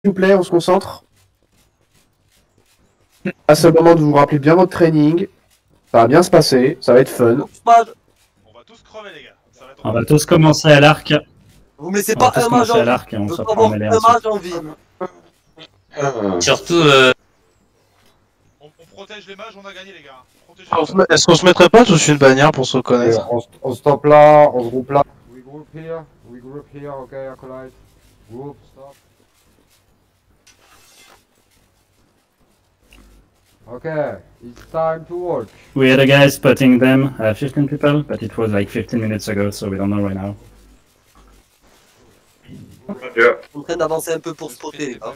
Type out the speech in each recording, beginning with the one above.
S'il vous plaît, on se concentre. À ce moment de vous rappeler bien votre training. Ça va bien se passer, ça va être fun. On va tous crever les gars. On va tous commencer à l'arc. Vous me laissez pas un mage en vie. On Je se veux pas avoir un mage en vie. Surtout, On protège les mages, on a gagné les gars. Est-ce qu'on se mettrait pas tous une bannière pour se reconnaître? On stop là, on se groupe là. We group here, ok, acolyte. Group, stop. Okay, it's time to work. We had a guy spotting them, 15 people, but it was like 15 minutes ago, so we don't know right now. Je suis en train d'avancer un peu pour spotter les gars.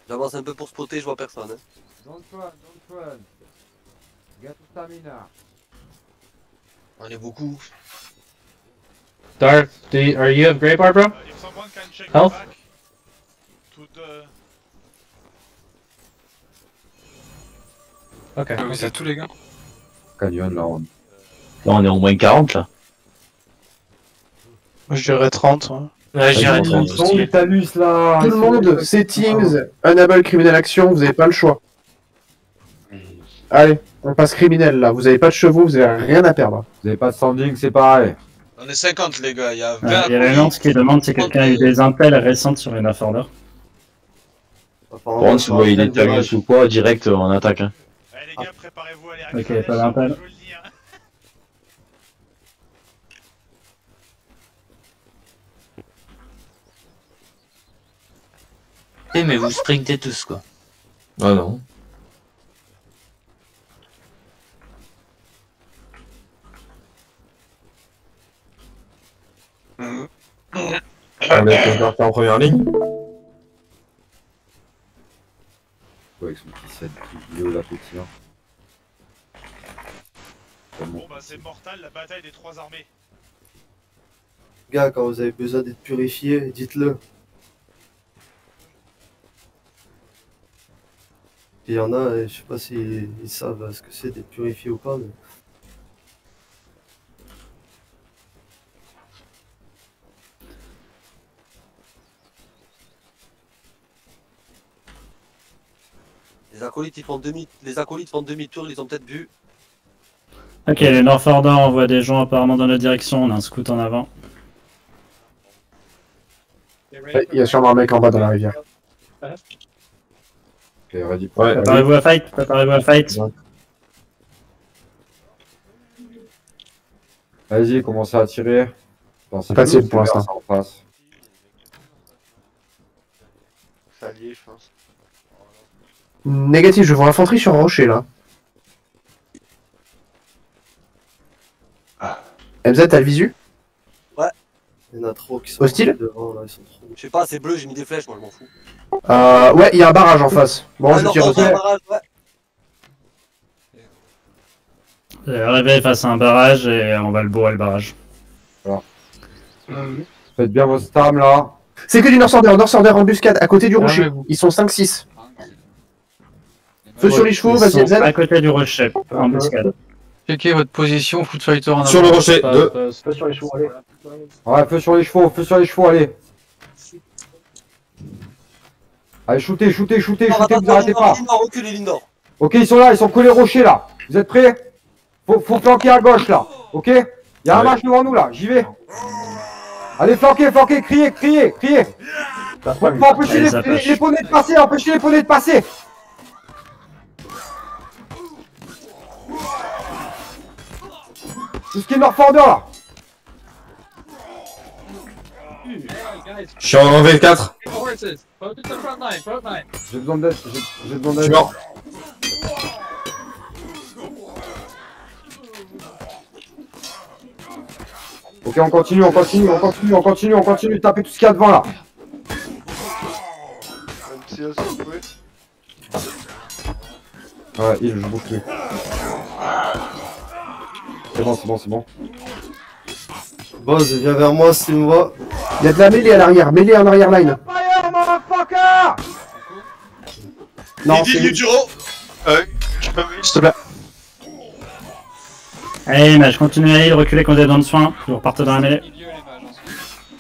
J'avance un peu pour spotter, je vois personne. Hein. Don't run. Get stamina. on est beaucoup. Dark, are you of Grey Bar, bro? If someone can check Health? back to the... Ok. Vous êtes tous les gars? Canyon là, on... Là, on est au moins 40 là. Moi je dirais 30. Ouais. Ouais, je dirais 30 Ils sont aussi. les talus là. Tout le monde, settings, enable criminel action, vous avez pas le choix. Allez, on passe criminel là, vous avez pas de chevaux, vous avez rien à perdre. Vous avez pas de standing, c'est pareil. On est 50 les gars, il y a Il 20 y a la Lance qui demande si quelqu'un a eu des intels récentes sur une Off Order. Par contre, si vous voyez des tagus ou quoi, direct on attaque. Hein. Allez les gars, préparez-vous à aller à Ok, Kradesh, pas d'impel. je vous le dis hein. Eh, mais vous sprintez tous quoi. Ah non. On est en première ligne. Ouais, avec son petit set vidéo là, petit là. Bon bah c'est mortal, la bataille des trois armées. Gars, quand vous avez besoin d'être purifié, dites-le. Il y en a, je sais pas s'ils savent ce que c'est d'être purifié ou pas, mais... Les acolytes ils font demi-tour, ils ont peut-être vu. Ok, les North Order envoient des gens apparemment dans notre direction, on a un scout en avant. Il y a sûrement un mec en bas dans la rivière. Ok, ready. Ouais, Préparez-vous à fight, préparez-vous à fight. Vas-y, commencez à tirer. Non, c'est Pas de cible plus, pour c'est l'instant. vers, ça en face. Ça lié, je pense. Négatif, je vois l'infanterie sur un rocher là. MZ, t'as le visu? Il y en a trop qui sont Hostile devant, là, ils sont trop... Je sais pas, c'est bleu, j'ai mis des flèches, moi je m'en fous. Ouais, il y a un barrage en face. Bon, Ah je non, tire aussi. un barrage, ouais. Arrivé face à un barrage et on va le bourrer le barrage. Faites bien vos stams là. C'est que du North Order embuscade à côté du rocher. Ils sont 5-6. Feu sur les chevaux, Ils vas-y sont MZ. à côté du rocher, embuscade. Checkez votre position, foot fighter en avant. Sur le rocher, Pas- deux. pas- Feu sur les chevaux, allez. Ouais, feu sur les chevaux, allez. Allez, shootez, vous arrêtez pas. Lindor, reculez Lindor. Ok, ils sont là, ils sont collés rochers là. Vous êtes prêts? Faut flanquer à gauche là. Ok? Il y a un match devant nous là, j'y vais. Allez, flanquez, criez. Faut empêcher les poneys de passer, Tout ce qui est North Order là. Je suis en V4. J'ai besoin d'aide, Je suis mort. Ok, on continue, tapez tout ce qu'il y a devant là. Un petit heal, si vous pouvez. Ouais, je bouge plus. C'est bon. Boss, viens vers moi si tu me vois. Il y a de la mêlée à l'arrière, mêlée en arrière line. Fire, motherfucker! Non, Lydie c'est... Yujiro S'il te plaît. Allez, mage, continuez à heal, reculez quand vous êtes dans le soin, vous repartez dans la mêlée.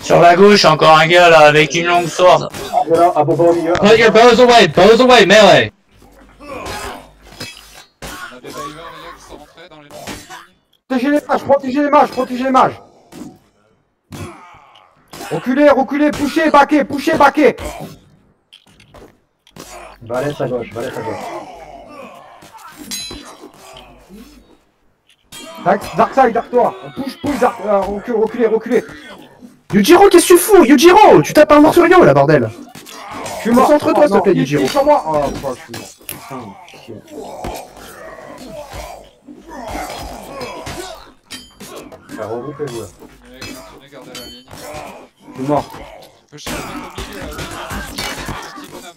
Sur la gauche, encore un gars là avec une longue sword. Voilà, à Boba au milieu. Put your bows away, melee. On a des divers, les gars, qui sont rentrés dans les lignes. Protégez les mages, protégez les mages, protégez les mages. Reculez, reculez, poussez, baquez, poussez, baquez. Valette à gauche, valette à gauche. Darkseid, derrière toi. Pousse, reculez, reculez. Yujiro, qu'est-ce que tu fous? Yujiro, tu tapes un mort sur Yo là, bordel. Je suis mort. Concentre-toi, s'il te plaît, Yujiro. Sur moi. Oh, putain, je suis mort. Putain, chier. Regroupez-vous là. Les mecs, continuez, gardez la ligne. Je suis mort. On peut chercher au milieu, là, oui. Petit bonhomme.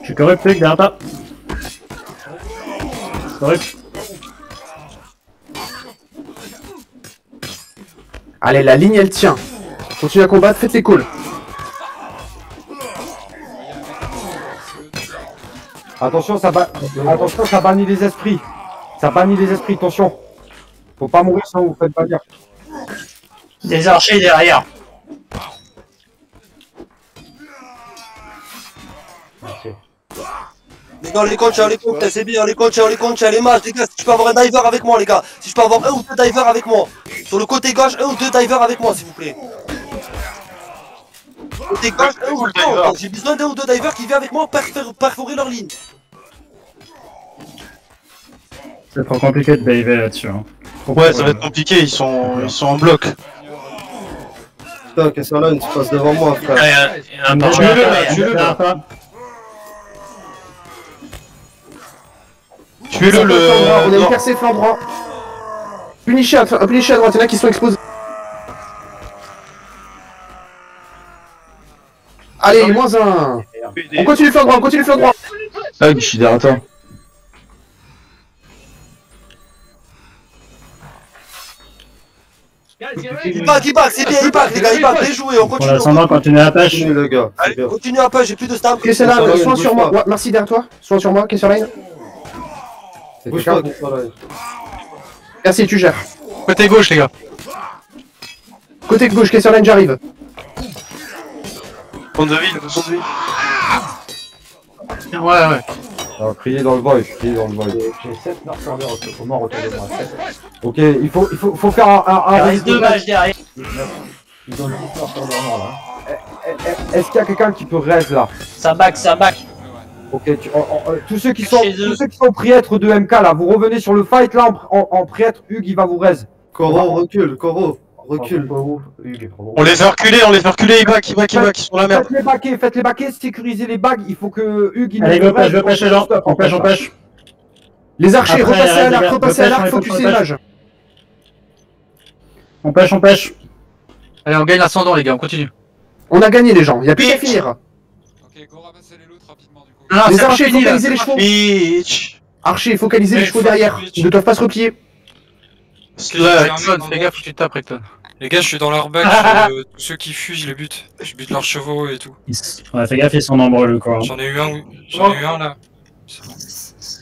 Je suis corrupt, Luc, derrière toi. Corrupt. Allez, la ligne elle tient. Continue à combattre, faites les calls. Attention, attention, ça bannit les esprits. Ça bannit les esprits, attention. Faut pas mourir sinon vous faites bannir. Des archers derrière. Les gars, les coachs, les coachs, c'est bien, les coachs, les mages, les gars, si je peux avoir un diver avec moi, les gars. Si je peux avoir un ou deux divers avec moi. Sur le côté gauche, un ou deux divers avec moi, s'il vous plaît. Côté gauche, un ou deux. J'ai besoin d'un ou deux divers qui viennent avec moi perforer leur ligne. C'est trop compliqué de BIV là-dessus. Hein. Ouais, ça va être compliqué, ils sont en bloc. Putain, Kesserline, tu passes devant moi, frère. Tuez-le, On a une percée flanc droit. Punishez à droite, il y en a qui sont exposés. Allez, moins un. On continue flanc droit, Ah, je suis derrière toi. Il back, c'est bien, il back, les gars, il back, bien joué, on Pour continue. l'ascendant, continue à la pêche. Continue, le gars. C'est bien. Continue un peu, j'ai plus de stamp. Ok, c'est là, soin sur moi. Ouais, merci derrière toi. Soin sur moi, qui est sur line. Bouge pas, Kesserline. Merci, tu gères. Côté gauche, les gars. Côté gauche, qui est sur line, j'arrive. Fond de ville. Ouais. Alors, criez dans le void, criez dans le void. J'ai 7 marqueurs au mort autour de moi. Ok, il faut faire un Il reste deux mages derrière. Ils ont 10 marqueurs là. Est-ce qu'il y a quelqu'un qui peut raise là? Ça back. Ok, tous ceux qui sont Chez eux. prêtre de MK là, vous revenez sur le fight là en prêtre, Hugues il va vous raise. Koro, recule, Koro. Recule. On les fait reculer, ils back, ils sont la merde. Faites les baquets, sécurisez les bagues, il faut que Hugues il Allez, nous go pêche, raise. go pêche les gens. On pêche. Les archers, Après, repassez à l'arc, les gars, focusez les pêche. mages. On pêche. Allez, on gagne l'ascendant, les gars, on continue. On a gagné les gens, il y a plus qu'à finir. Ok, go ramasser les loots rapidement, du coup. Non, Les c'est pas archers, fini, là. focalisez les chevaux. Bitch. Archers, focalisez les chevaux derrière. Ils ne doivent pas se replier. Recton, fais gaffe, tu tapes, Recton. Les gars, je suis dans leur bug, tous ceux qui fuient, je les bute. Je bute leurs chevaux et tout. Ouais, fais gaffe, ils sont nombreux, le quoi. J'en ai eu un là.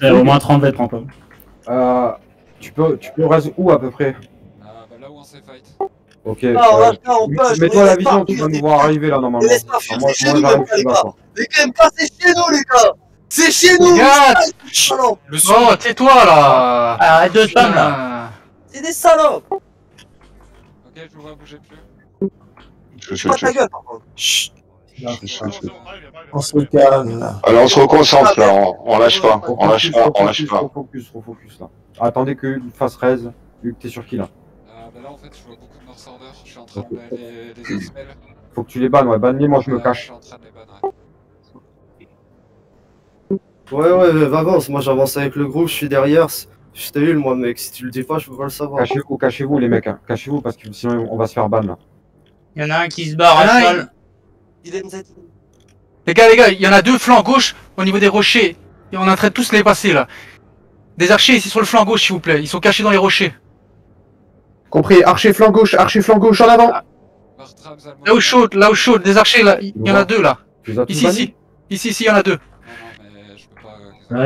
Il y a au moins 30 vêtements, quoi. Tu peux raise où à peu près? Ah, bah là où on s'est fight. Ok. On peut. Mets-toi la vision, tu vas nous voir arriver là normalement. Laisse pas fuir, Moi c'est chez nous, j'arrive, les je gars. suis là. Les KMK, c'est chez nous, les gars. C'est chez nous. Regarde. Le son, Oh, tais-toi, là. Arrête de spam là. C'est des salopes. ok, je vous vois bouger plus. Pas ta gueule, par contre. Chut. On se calme, là. Alors on se reconcentre là, on lâche pas, Refocus là. Attendez que Hugues fasse raise. Hugues, t'es sur qui là? Bah là en fait, je vois beaucoup de North Order. Je suis en train de les expel. Faut que tu les bannes, ouais, banne-les, moi je me Je cache. suis en train de les banner. Ouais, avance. Moi, j'avance avec le groupe, je suis derrière. Je t'ai eu, moi, mec. Si tu le dis pas, je peux pas le savoir. Cachez-vous les mecs, hein. Cachez-vous parce que sinon on va se faire ban là. Il y en a un qui se barre à cheval. Il est Z. Les gars, il y en a deux flancs gauche au niveau des rochers. Et on est en train de tous les passer, là. Des archers ici sur le flanc gauche, s'il vous plaît. Ils sont cachés dans les rochers. Compris, archer flanc gauche en avant. Bartram, Zalmo. Là où chaud, des archers, là. Il y en a deux, là. Tu les as tous Ici, bannis? il y en a deux. Non, mais je peux pas.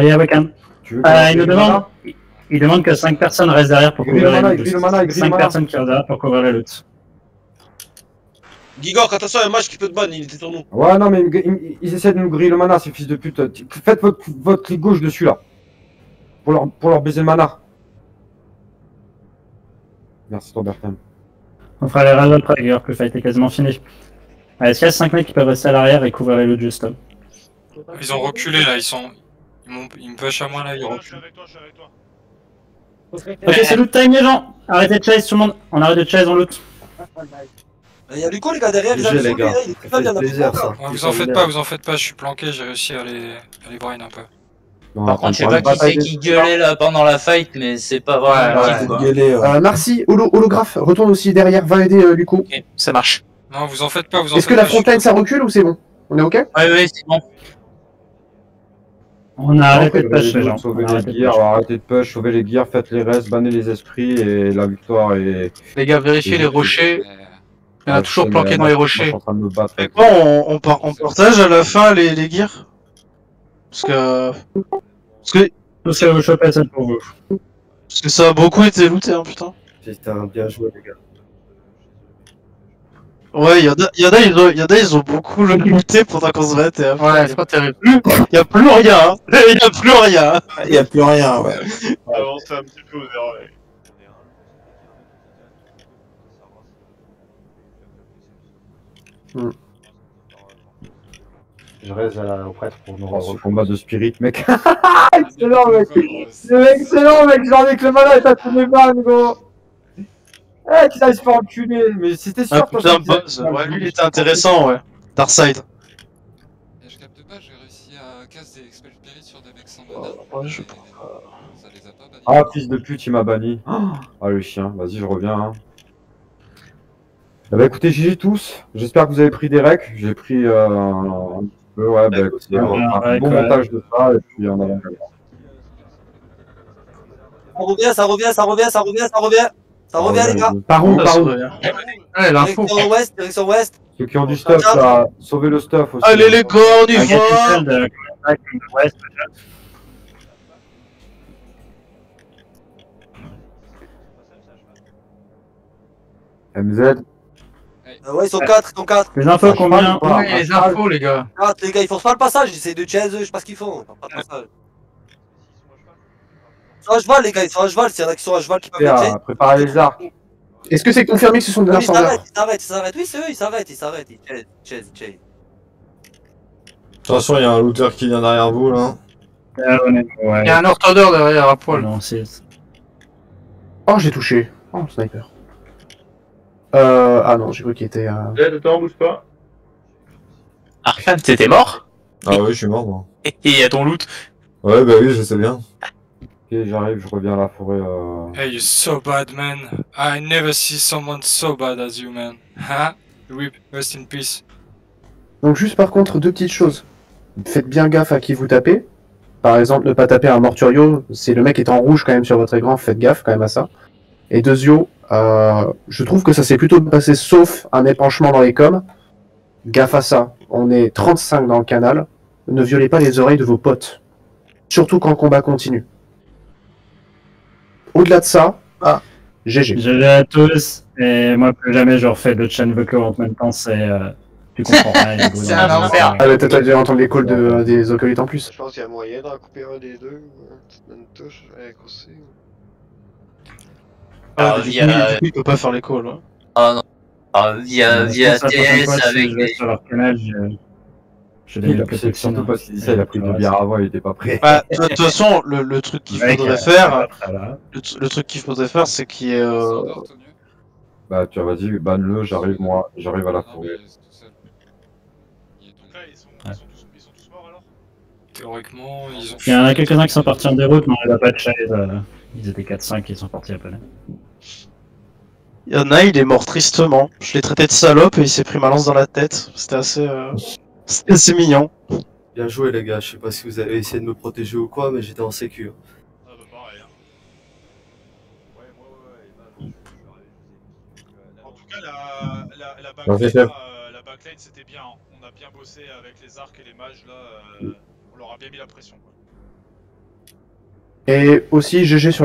Il y a Wakan. Tu veux que Il nous demande. Il demande que 5 personnes restent derrière pour Grille couvrir le mana, les grille le loot. mana, grille le 5 mana. personnes qui restent derrière pour couvrir les loot. Gigor, attention, un match qui peut te ban, il était sur nous. Ouais, non, mais ils essaient de nous griller le mana, ces fils de pute. Faites votre clic gauche dessus, là. Pour leur baiser le mana. Merci, Robertin. On fera les rages après, d'ailleurs, que le fight est quasiment fini. Est-ce qu'il y a 5 mecs qui peuvent rester à l'arrière et couvrir les loot juste là? Ils ont reculé là, ils me push à moi là, ils reculent. Ok, c'est loot time les gens. Arrêtez de chase tout le monde. On arrête de chase en loot. Il y a Luco les gars derrière, GG, les gars. il est Ça très bien, fait il y en a plaisir, beaucoup, ça. là. Ouais, vous en faites pas, je suis planqué, j'ai réussi à les brain un peu. Par contre, je sais pas qui c'est qui gueulait là pendant la fight, mais c'est pas vraiment Ouais, utile, quoi. Narcy, holographe, retourne aussi derrière, va aider Luco. Ok, ça marche. Non, vous en faites pas, vous en Est-ce que faites la pas, je suis frontline ça recule ou c'est bon? On est ok? Ouais, c'est bon. On a arrêté de push les gens. Sauver On a les arrêté de gears, push. arrêtez de push, sauvez les gears, faites les restes, bannez les esprits et la victoire est... Les gars, vérifiez les rochers. Il y en a toujours planqué dans les Moi, je suis rochers. en train de me battre. Et quoi, on partage à la fin les gears? Parce que Tout ce que vous chopez, c'est pour vous. ça a beaucoup été looté, hein, putain. Putain, bien joué, les gars. Ouais, ils ont beaucoup looté pendant qu'on se battait. Hein. Ouais, c'est pas terrible. Y'a plus rien, hein. Y'a plus rien. Y a plus rien, ouais. Avancez un petit peu, ouais. Je reste au prêtre pour nous Ce combat de spirit, mec. Excellent, mec. C'est excellent, mec. Genre, avec le mana, t'as tous mes balles, gros. Eh, tu t'as se faire enculer. Mais c'était sûr Ah que putain, Buzz. Ouais, lui il était intéressant, ouais. Darkside. Je capte pas, j'ai réussi à casser des expel spirit sur des mecs sans mana. Ouais, je Ça les a pas bannis. Ah, fils de pute, il m'a banni. Ah, le chien. Vas-y, je reviens. Hein. Bah écoutez, GG tous. J'espère que vous avez pris des recs. J'ai pris un petit peu, ouais, bah écoutez, on va faire un bon montage de ça et puis en avant. Ça revient, les gars. Par où? Ouais, l'info. Direction ouest. Ceux qui ont du stuff, là, sauvez le stuff aussi. Allez les gars, on y va. MZ. Ouais, ils sont 4, Les infos combien? Ouais, les infos, les gars. 4, les gars, ils forcent pas le passage, ils essaient de chase, je sais pas ce qu'ils font. Ils forcent pas le passage. Ils sont à cheval, les gars, ils sont à cheval, s'il y en a qui sont à cheval qui peuvent les chase. Préparez les arcs. Est-ce que c'est confirmé que ce sont des Ils incendiaires? s'arrêtent, oui, c'est eux, ils s'arrêtent, ils chase. Attention, il y a un looter qui vient derrière vous, là. Il y a un orthodeur derrière à poil. Non, c'est... Oh, j'ai touché. Oh, sniper. Ah non, j'ai cru qu'il était... Attends, bouge pas. Arkane, t'étais mort? Ah oui, je suis mort, moi. Et à ton loot? Ouais, bah oui, je sais bien. Ok, j'arrive, je reviens à la forêt. Hey, you're so bad, man. I never see someone so bad as you, man. Huh? Rip, rest in peace. Donc juste par contre, deux petites choses. Faites bien gaffe à qui vous tapez. Par exemple, ne pas taper un Morturio. Si le mec est en rouge quand même sur votre écran, faites gaffe quand même à ça. Et deuxio, je trouve que ça s'est plutôt passé sauf un épanchement dans les coms. Gaffe à ça. On est 35 dans le canal. Ne violez pas les oreilles de vos potes. Surtout quand le combat continue. Au-delà de ça, GG. GG à tous. Et moi, plus jamais je refais le chain vocal en même temps, c'est... Tu comprends rien. C'est un enfer. Ah, mais t'as dû entendre les calls des acolytes en plus. Je pense qu'il y a moyen d'en couper un des deux. Une petite touche avec aussi. Il peut pas faire les calls. Hein. Ah non. Ah, via TS avec Si je vais sur leur canal, je donne quelques C'est surtout parce qu'il dit ça, il a pris de bière avant, il était pas prêt. Bah, de toute façon, le truc qu'il faudrait faire, le truc qu'il faudrait faire, c'est qu'il y ait. Bah, tu vas-y, banne-le, j'arrive à la forêt. Théoriquement, ils ont... Il y en a quelques-uns qui sont partis en déroute, mais on les a pas de chase. Ils étaient 4-5 qui sont partis après. Il y en a, il est mort tristement. Je l'ai traité de salope et il s'est pris ma lance dans la tête. C'était assez mignon. Bien joué, les gars. Je sais pas si vous avez essayé de me protéger ou quoi, mais j'étais en sécu. Ah bah pareil. En tout cas, la backline c'était bien. On a bien bossé avec les arcs et les mages là. On leur a bien mis la pression. Quoi. Et aussi GG sur la